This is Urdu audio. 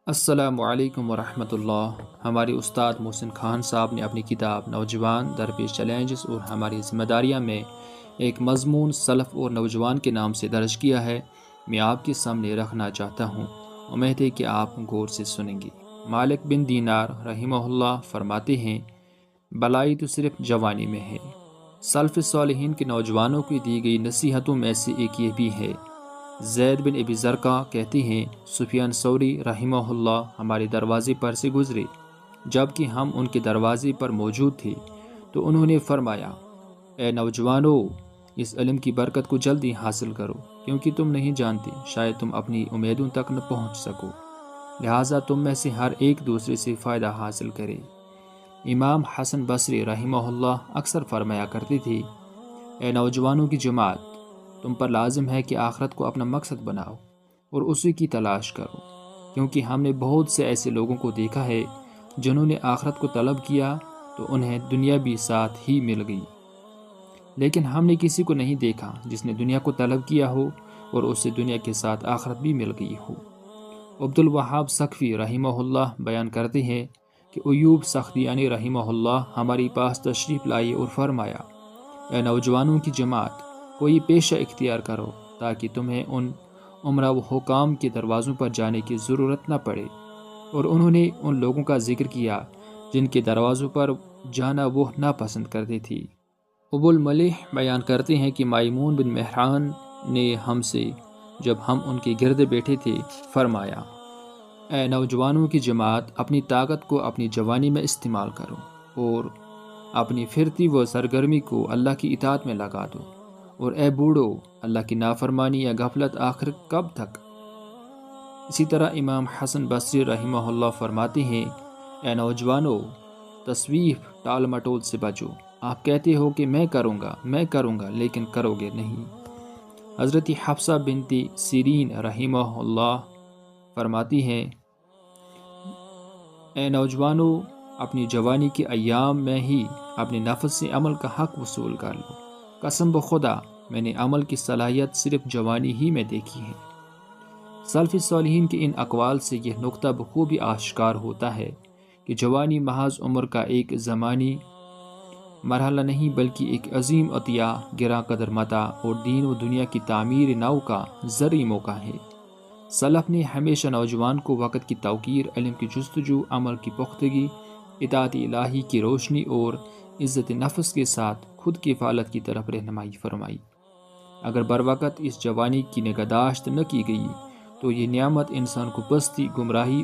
السلام علیکم ورحمۃ اللہ۔ ہمارے استاد محسن خان صاحب نے اپنی کتاب نوجوان درپیش چیلنجز اور ہماری ذمہ داریاں میں ایک مضمون سلف اور نوجوان کے نام سے درج کیا ہے۔ میں آپ کے سامنے رکھنا چاہتا ہوں، امید ہے کہ آپ غور سے سنیں گے۔ مالک بن دینار رحمہ اللہ فرماتے ہیں، بلائی تو صرف جوانی میں ہے۔ سلف صالحین کے نوجوانوں کی دی گئی نصیحتوں میں سے ایک یہ بھی ہے۔ زید بن ابی زرقہ کہتے ہیں، سفیان ثوری رحمہ اللہ ہمارے دروازے پر سے گزرے جب کہ ہم ان کے دروازے پر موجود تھے، تو انہوں نے فرمایا، اے نوجوانو، اس علم کی برکت کو جلدی حاصل کرو، کیونکہ تم نہیں جانتے شاید تم اپنی امیدوں تک نہ پہنچ سکو، لہٰذا تم میں سے ہر ایک دوسرے سے فائدہ حاصل کرے۔ امام حسن بصری رحمہ اللہ اکثر فرمایا کرتے تھے، اے نوجوانوں کی جماعت، تم پر لازم ہے کہ آخرت کو اپنا مقصد بناؤ اور اسی کی تلاش کرو، کیونکہ ہم نے بہت سے ایسے لوگوں کو دیکھا ہے جنہوں نے آخرت کو طلب کیا تو انہیں دنیا بھی ساتھ ہی مل گئی، لیکن ہم نے کسی کو نہیں دیکھا جس نے دنیا کو طلب کیا ہو اور اسے دنیا کے ساتھ آخرت بھی مل گئی ہو۔ عبد الوہاب سقفی رحمہ اللہ بیان کرتے ہیں کہ ایوب سختیانی رحمہ اللہ ہمارے پاس تشریف لائی اور فرمایا، اے نوجوانوں کی جماعت، کوئی پیشہ اختیار کرو تاکہ تمہیں ان عمرہ و حکام کے دروازوں پر جانے کی ضرورت نہ پڑے، اور انہوں نے ان لوگوں کا ذکر کیا جن کے دروازوں پر جانا وہ ناپسند کرتے تھی۔ ابو الملیح بیان کرتے ہیں کہ مائمون بن مہران نے ہم سے جب ہم ان کے گرد بیٹھے تھے فرمایا، اے نوجوانوں کی جماعت، اپنی طاقت کو اپنی جوانی میں استعمال کرو اور اپنی پھرتی و سرگرمی کو اللہ کی اطاعت میں لگا دو، اور اے بوڑھو، اللہ کی نافرمانی یا غفلت آخر کب تک؟ اسی طرح امام حسن بصری رحمہ اللہ فرماتے ہیں، اے نوجوانو، تسویف ٹال مٹول سے بچو۔ آپ کہتے ہو کہ میں کروں گا لیکن کرو گے نہیں۔ حضرت حفصہ بنت سیرین رحمہ اللہ فرماتی ہیں، اے نوجوانو، اپنی جوانی کے ایام میں ہی اپنے نفس سے عمل کا حق وصول کر لو۔ قسم بخدا، میں نے عمل کی صلاحیت صرف جوانی ہی میں دیکھی ہے۔ سلف صالحین کے ان اقوال سے یہ نقطہ بخوبی آشکار ہوتا ہے کہ جوانی محض عمر کا ایک زمانی مرحلہ نہیں بلکہ ایک عظیم عطیہ، گراں قدر متاع اور دین و دنیا کی تعمیر نو کا زرعی موقع ہے۔ سلف نے ہمیشہ نوجوان کو وقت کی توقیر، علم کی جستجو، عمل کی پختگی، اطاعت الہی کی روشنی اور عزت نفس کے ساتھ خود کی کفالت کی طرف رہنمائی فرمائی۔ اگر بروقت اس جوانی کی نگہداشت نہ کی گئی تو یہ نعمت انسان کو پستی، گمراہی